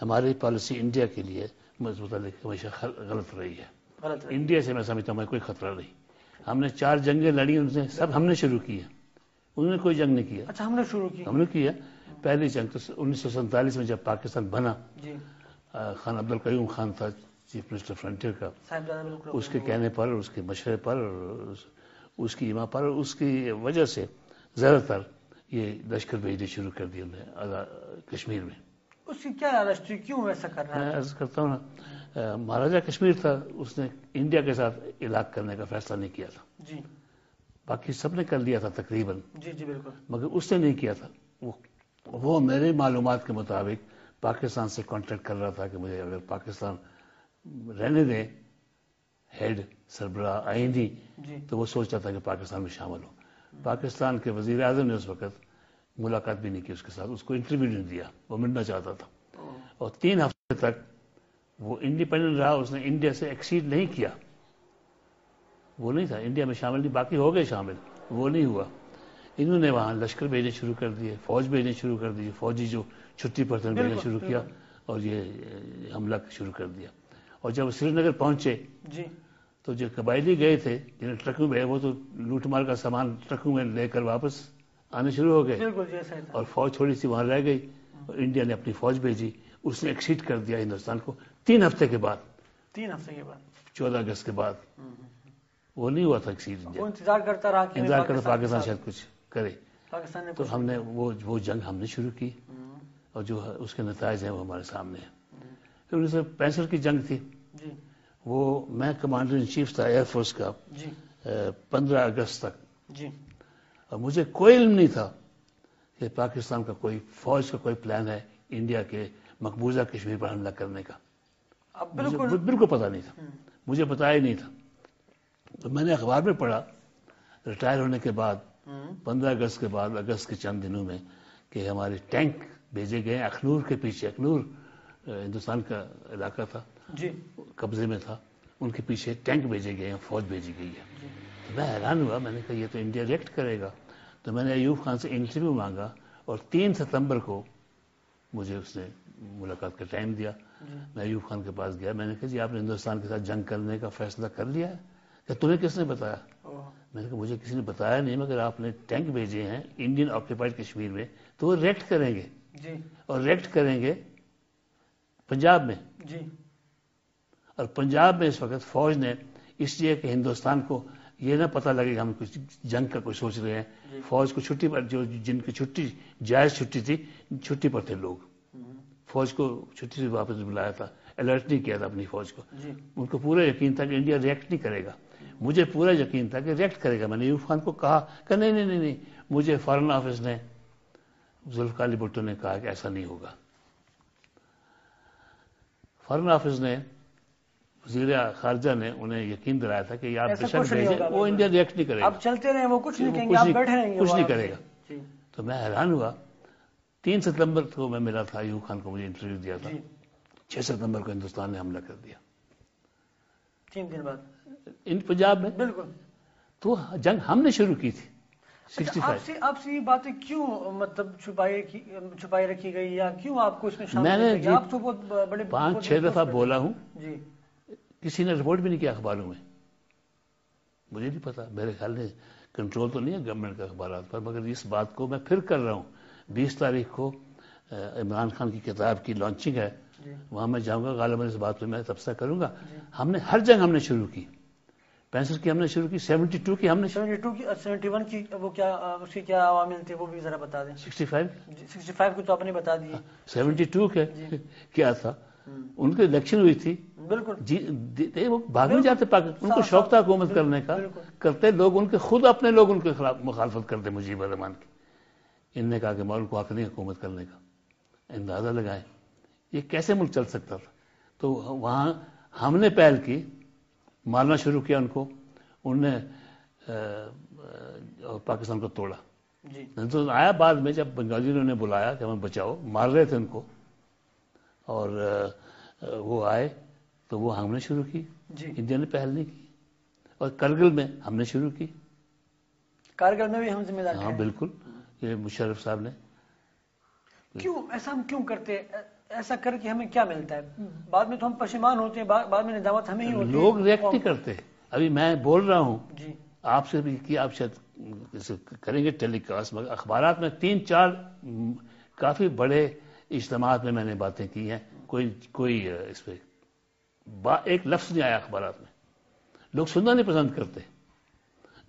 ہماری policy India کے لیے متعلق ہمیشہ غلط رہی ہے. انڈیا سے میں سمجھتا ہوں کوئی خطرہ نہیں. ہم نے 4 جنگیں لڑی، ان سے سب ہم نے شروع کی ہے، انہوں نے کوئی جنگ نہیں کیا. اچھا، ہم نے شروع کی. ہم نے کیا. پہلی جنگ تو 1947 میں جب پاکستان بنا، خان عبدالقیوم خان تھا چیف منسٹر فرنٹیئر کا، اس کے کہنے پر، اس کے مشورے پر، اس کی ایما پر، اس کی وجہ سے زیادہ تر یہ لشکر بھیجنے شروع کر دیا کشمیر میں. اس کی کیا رجسٹری، کیوں ایسا کر رہا ہے؟ میں عرض کرتا ہوں نا، مہاراجہ کشمیر تھا، اس نے انڈیا کے ساتھ علاقہ کرنے کا فیصلہ نہیں کیا تھا. جی. باقی سب نے کر لیا تھا تقریباً. جی جی بالکل. مگر اس نے نہیں کیا تھا. وہ میرے معلومات کے مطابق پاکستان سے کانٹیکٹ کر رہا تھا کہ مجھے اگر پاکستان رہنے دیں ہیڈ سربراہ آئینی، تو وہ سوچتا تھا کہ پاکستان میں شامل ہو. پاکستان کے وزیر اعظم نے اس وقت ملاقات بھی نہیں کی اس کے ساتھ، اس کو انٹرویو نہیں دیا، وہ ملنا چاہتا تھا. اور 3 ہفتے تک وہ انڈیپینڈنٹ رہا، اس نے انڈیا سے ایکسیڈ نہیں کیا. وہ نہیں تھا انڈیا میں شامل، نہیں، باقی ہو گئے شامل، وہ نہیں ہوا. انہوں نے وہاں لشکر بھیجنے شروع کر دیے، فوج بھیجنے شروع کر دی، فوجی جو چھٹی پر تھے بھیجنا شروع کیا، اور یہ حملہ شروع کر دیا. اور جب سری نگر پہنچے تو جو قبائلی گئے تھے جنہیں ٹرکوں میں، وہ تو لوٹ مار کا سامان ٹرکوں میں لے کر واپس آنے شروع ہو گئے، اور فوج تھوڑی سی وہاں رہ گئی. اور انڈیا نے اپنی فوج بھیجی، اس نے ایکسیڈ کر دیا ہندوستان کو 3 ہفتے کے بعد. 14 اگست کے بعد وہ نہیں ہوا تھا ایکسیڈ. انتظار کرتا رہا، انتظار کرتا پاکستان شاید کچھ کرے. تو ہم نے وہ جنگ ہم نے شروع کی، اور جو اس کے نتائج ہیں وہ ہمارے سامنے ہیں. پھر 1965 کی جنگ تھی، وہ میں کمانڈر ان چیف تھا ایئر فورس کا 15 اگست تک، اور مجھے کوئی علم نہیں تھا کہ پاکستان کا کوئی فوج کا کوئی پلان ہے انڈیا کے مقبوضہ کشمیر پر حملہ کرنے کا. بالکل پتا نہیں تھا، مجھے پتا ہی نہیں تھا. تو میں نے اخبار میں پڑھا ریٹائر ہونے کے بعد 15 اگست کے بعد، اگست کے چند دنوں میں، کہ ہمارے ٹینک بھیجے گئے اخنور کے پیچھے. اخنور ہندوستان کا علاقہ تھا، قبضے میں تھا، ان کے پیچھے ٹینک بھیجے گئے ہیں، فوج بھیجی گئی ہے. تو میں حیران ہوا، میں نے کہا یہ تو انڈیا ریئیکٹ کرے گا. تو میں نے ایوب خان سے انٹرویو مانگا، اور 3 ستمبر کو مجھے اس نے ملاقات کا ٹائم دیا. میں ایوب خان کے پاس گیا، میں نے کہا جی آپ نے ہندوستان کے ساتھ جنگ کرنے کا فیصلہ کر لیا ہے؟ کہ تمہیں کس نے بتایا؟ میں نے کہا مجھے کسی نے بتایا نہیں، مگر آپ نے ٹینک بھیجے ہیں انڈین آکوپائڈ کشمیر میں، تو وہ ریئیکٹ کریں گے، اور ریئیکٹ کریں گے پنجاب میں. اور پنجاب میں اس وقت فوج نے، اس لیے کہ ہندوستان کو یہ نہ پتہ لگے کہ ہم کچھ جنگ کا کوئی سوچ رہے ہیں، فوج کو چھٹی پر، جو جن کی چھٹی جائز چھٹی تھی، چھٹی پر تھے لوگ، فوج کو چھٹی سے واپس بلایا تھا، الرٹ نہیں کیا تھا اپنی فوج کو. ان کو پورا یقین تھا کہ انڈیا ریئیکٹ نہیں کرے گا. مجھے پورا یقین تھا کہ ریئیکٹ کرے گا. میں نے ایوب خان کو کہا کہ نہیں، مجھے فارن آفس نے، ذوالفقار علی بھٹو نے کہا کہ ایسا نہیں ہوگا. فارن آفس نے، وزیر خارجہ نے انہیں یقین دلایا تھا کہ آپ بے شک بھیجیں، وہ انڈیا ریئیکٹ نہیں کرے گا، اب چلتے رہے، وہ کچھ نہیں کہیں گے، آپ بیٹھے رہیں گے، کچھ نہیں کرے گا. تو میں حیران ہوا. 3 ستمبر کو میں ملا تھا ایوب خان کو، مجھے انٹرویو دیا تھا. 6 ستمبر کو ہندوستان نے حملہ کر دیا، 3 دن بعد پنجاب میں. بالکل. تو جنگ ہم نے شروع کی تھی. 65 آپ سے یہ باتیں کیوں مطلب چھپائی رکھی گئی، یا کیوں آپ کو اس میں شامل؟ میں نے آپ تو بہت بڑے 5-6 دفعہ بولا ہوں، کسی نے رپورٹ بھی نہیں کیا اخباروں میں. مجھے نہیں پتا، میرے خیال میں کنٹرول تو نہیں ہے گورنمنٹ کا اخبارات پر. مگر اس بات کو میں پھر کر رہا ہوں. 20 تاریخ کو عمران خان کی کتاب کی لانچنگ ہے، وہاں میں جاؤں گا، غالباً اس بات پہ میں تبصرہ کروں گا. ہم نے ہر جنگ ہم نے شروع کی. 65 کی ہم نے شروع کی، 72 کی ہم نے، 72 کی، 71 کی وہ کیا، اس کے کیا عوامل تھے وہ بھی ذرا بتا دیں. 65 کو تو آپ نے بتا دی. 72 کے کیا تھا، ان کی الیکشن ہوئی تھی. بالکل. وہ بھاگ نہیں جاتے پاکستان، ان کو شوق تھا حکومت کرنے کا، کرتے لوگ ان کے خود اپنے لوگ ان کے خلاف مخالفت کرتے مجیب الرحمان کی. ان نے کہا کہ مولوی کو حق نہیں حکومت کرنے کا. اندازہ لگائیں یہ کیسے ملک چل سکتا تھا. تو وہاں ہم نے پہل کی، مارنا شروع کیا ان کو. انہوں نے پاکستان کو توڑا. تو آیا بعد میں جب بنگالیوں نے بلایا کہ ہمیں بچاؤ، مار رہے تھے ان کو، اور وہ آئے تو وہ ہم نے شروع کی. انڈیا نے پہل نہیں کی. اور کرگل میں ہم نے شروع کی. کارگل میں بھی ہم ذمہ دار ہیں. ہاں بالکل، یہ مشرف صاحب نے. کیوں ایسا ہم کیوں کرتے؟ ایسا کر کے ہمیں کیا ملتا ہے؟ بعد میں تو ہم پشیمان ہوتے ہیں، بعد میں ندامت ہمیں ہی ہوتی ہے. لوگ ریئیکٹ نہیں کرتے. ابھی میں بول رہا ہوں جی آپ سے بھی کہ آپ شاید کریں گے ٹیلی کاسٹ، مگر اخبارات میں 3-4 کافی بڑے اجتماعات میں نے باتیں کی ہیں، کوئی اس پہ ایک لفظ نہیں آیا اخبارات میں. لوگ سننا نہیں پسند کرتے.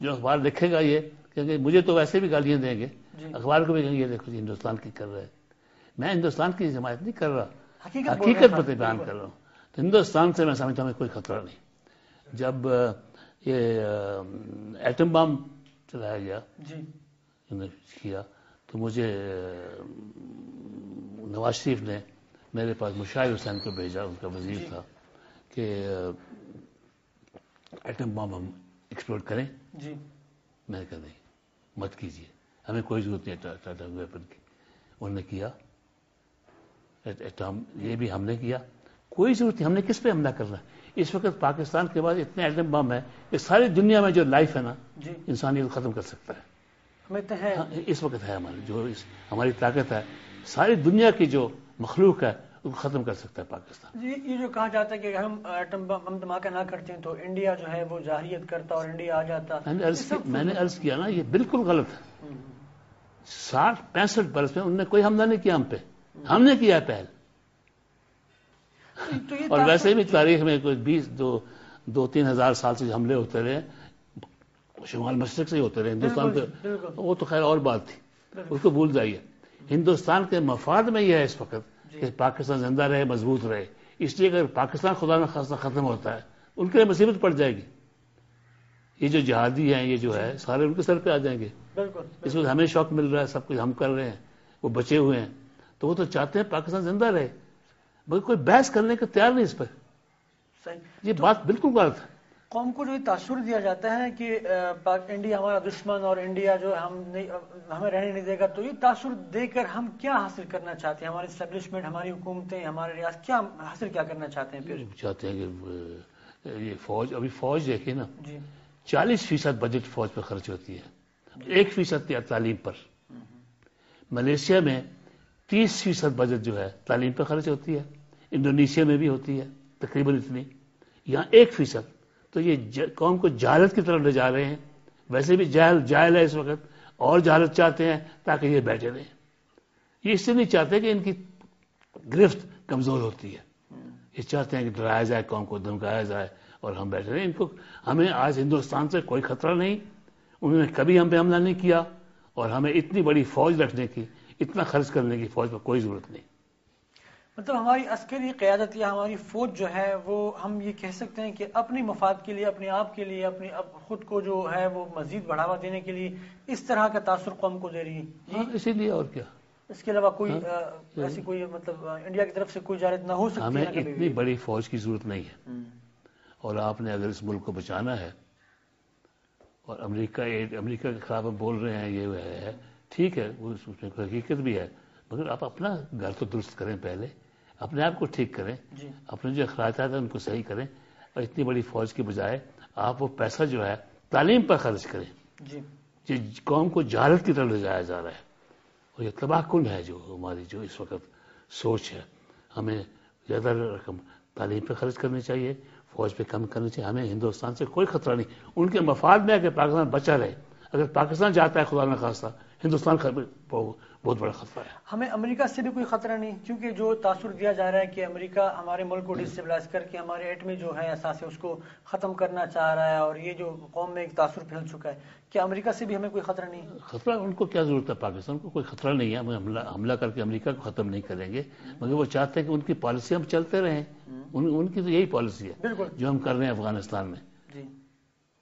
جو اخبار لکھے گا یہ کہ مجھے تو ویسے بھی گالیاں دیں گے، اخبار کو بھی کہیں گے دیکھو جی ہندوستان کی کر رہے ہیں. میں ہندوستان کی حمایت نہیں کر رہا، حقیقت پر بیان کر رہا ہوں. تو ہندوستان سے میں سمجھتا ہوں کوئی خطرہ نہیں. جب یہ ایٹم بم چلایا گیا کیا تو مجھے نواز شریف نے میرے پاس مشاہد حسین کو بھیجا، ان کا وزیر تھا، کہ ایٹم بم ہم ایکسپلورٹ کریں. میں نے کہا نہیں مت کیجیے، ہمیں کوئی ضرورت نہیں ایٹم ویپن کی. انہوں نے کیا یہ بھی ہم نے کیا، کوئی ضرورت نہیں. ہم نے کس پہ حملہ کرنا ہے؟ اس وقت پاکستان کے بعد اتنے ایٹم بم ہے کہ ساری دنیا میں جو لائف ہے نا انسانیت ختم کر سکتا ہے. اس وقت ہے ہماری طاقت ہے، ساری دنیا کی جو مخلوق ہے اس کو ختم کر سکتا ہے پاکستان. یہ جو کہا جاتا ہے کہ اگر ہم ایٹم بم دھماکہ نہ کرتے ہیں تو انڈیا جو ہے وہ جارحیت کرتا اور انڈیا آ جاتا. میں نے عرض کیا نا یہ بالکل غلط ہے. 60-65 برس میں انہوں نے کوئی حملہ نہیں کیا ہم پہ، ہم نے کیا پہل. اور ویسے بھی تاریخ میں کوئی 2-3 ہزار سال سے حملے ہوتے رہے، شمال مشرق سے ہی ہوتے رہے. ہندوستان کے وہ تو خیر اور بات تھی، اس کو بھول جائیے. ہندوستان کے مفاد میں یہ ہے اس وقت کہ پاکستان زندہ رہے، مضبوط رہے. اس لیے اگر پاکستان خدا نہ خواستہ ختم ہوتا ہے ان کے لیے مصیبت پڑ جائے گی. یہ جو جہادی ہیں یہ جو ہے سارے ان کے سر پہ آ جائیں گے. اس وقت ہمیں شوق مل رہا ہے، سب کچھ ہم کر رہے ہیں، وہ بچے ہوئے ہیں. تو وہ تو چاہتے ہیں پاکستان زندہ رہے، مگر کوئی بحث کرنے کا تیار نہیں اس پر. یہ بات بالکل غلط ہے. قوم کو جو تاثر دیا جاتا ہے کہ انڈیا ہمارا دشمن اور انڈیا جو ہمیں رہنے نہیں دے گا، تو یہ تاثر دے کر ہم کیا حاصل کرنا چاہتے ہیں؟ ہماری اسٹیبلشمنٹ، ہماری حکومتیں، ہمارے ریاست کیا حاصل کرنا چاہتے ہیں؟ پھر چاہتے ہیں کہ یہ فوج، ابھی فوج دیکھیے نا، 40% بجٹ فوج پہ خرچ ہوتی ہے، 1% تعلیم پر. ملیشیا میں 30% بجٹ جو ہے تعلیم پہ خرچ ہوتی ہے، انڈونیشیا میں بھی ہوتی ہے تقریباً اتنی. یہاں 1%. تو یہ قوم کو جہالت کی طرف لے جا رہے ہیں. ویسے بھی جاہل ہے اس وقت، اور جہالت چاہتے ہیں تاکہ یہ بیٹھے رہیں. یہ اس سے نہیں چاہتے کہ ان کی گرفت کمزور ہوتی ہے، یہ چاہتے ہیں کہ ڈرایا جائے، قوم کو دھمکایا جائے اور ہم بیٹھے رہیں. ہمیں آج ہندوستان سے کوئی خطرہ نہیں، انہوں نے کبھی ہم پہ حملہ نہیں کیا، اور ہمیں اتنی بڑی فوج رکھنے کی، اتنا خرچ کرنے کی فوج پر کوئی ضرورت نہیں. مطلب ہماری عسکری قیادت یا ہماری فوج جو ہے وہ ہم یہ کہہ سکتے ہیں کہ اپنی مفاد کے لیے، اپنے آپ کے لیے، اپنی خود کو جو ہے وہ مزید بڑھاوا دینے کے لیے اس طرح کا تاثر قوم کو دے رہی ہے. اسی لیے اور کیا، اس کے علاوہ کوئی ایسی کوئی مطلب انڈیا کی طرف سے کوئی جارحیت نہ ہو سکتی. ہمیں اتنی بڑی فوج کی ضرورت نہیں ہے. اور آپ نے اگر اس ملک کو بچانا ہے، اور امریکہ کے خلاف بول رہے ہیں یہ ہے ٹھیک ہے، اس میں کوئی حقیقت بھی ہے، مگر آپ اپنا گھر تو درست کریں، پہلے اپنے آپ کو ٹھیک کریں، اپنے جو اخراجات ہیں ان کو صحیح کریں. اور اتنی بڑی فوج کے بجائے آپ وہ پیسہ جو ہے تعلیم پر خرچ کریں. یہ قوم کو جہالت کی طرف لے جایا جا رہا ہے، اور یہ تباہ کن ہے جو ہماری جو اس وقت سوچ ہے. ہمیں زیادہ رقم تعلیم پہ خرچ کرنی چاہیے، فوج پہ کم کرنی چاہیے. ہمیں ہندوستان سے کوئی خطرہ نہیں، ان کے مفاد میں ہے کہ پاکستان بچا رہے. اگر پاکستان جاتا ہے خدا نہ خواستہ، ہندوستان بہت بڑا خطرہ ہے. ہمیں امریکہ سے بھی کوئی خطرہ نہیں، کیونکہ جو تاثر دیا جا رہا ہے کہ امریکہ ہمارے ملک کو ڈسٹیبلائز کر کے ہمارے ایٹمی جو ہے اثاثے اس کو ختم کرنا چاہ رہا ہے، اور یہ جو قوم میں ایک تاثر پھیل چکا ہے، کیا امریکہ سے بھی ہمیں کوئی خطرہ نہیں؟ خطرہ ان کو کیا ضرورت ہے؟ پاکستان کو کوئی خطرہ نہیں ہے. ہم حملہ کر کے امریکہ کو ختم نہیں کریں گے، مگر وہ چاہتے ہیں کہ ان کی پالیسی ہم چلتے رہیں. ان کی تو یہی پالیسی ہے جو ہم کر رہے ہیں افغانستان میں.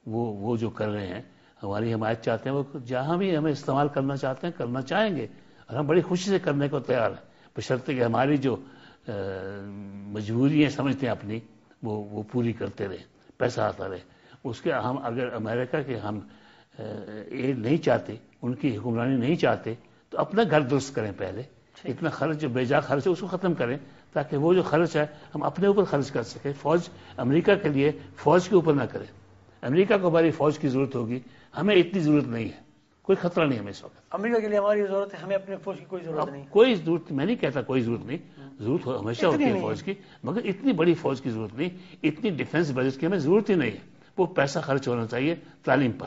وہ جو کر رہے ہیں ہماری حمایت چاہتے ہیں، وہ جہاں بھی ہمیں استعمال کرنا چاہتے ہیں کرنا چاہیں گے، اور ہم بڑی خوشی سے کرنے کو تیار ہیں، بشرطے کہ ہماری جو مجبوریاں سمجھتے ہیں اپنی وہ پوری کرتے رہے، پیسہ آتا رہے. اس کے ہم اگر امریکہ کے ہم ایڈ نہیں چاہتے، ان کی حکمرانی نہیں چاہتے، تو اپنا گھر درست کریں پہلے. اتنا خرچ جو بے جا خرچ ہے اس کو ختم کریں، تاکہ وہ جو خرچ ہے ہم اپنے اوپر خرچ کر سکیں. فوج امریکہ کے لیے فوج کے اوپر نہ کریں. امریکہ کو ہماری فوج کی ضرورت ہوگی، ہمیں اتنی ضرورت نہیں ہے. کوئی خطرہ نہیں ہمیں اس وقت. امریکہ کے لیے ہماری ضرورت ہے، ہمیں اپنے فوج کی کوئی ضرورت نہیں. کوئی ضرورت، میں نہیں کہتا کوئی ضرورت نہیں، ضرورت ہمیشہ ہوتی ہے فوج کی، مگر اتنی بڑی فوج کی ضرورت نہیں، اتنی ڈیفنس بجٹ کی ہمیں ضرورت ہی نہیں ہے. وہ پیسہ خرچ ہونا چاہیے تعلیم پر.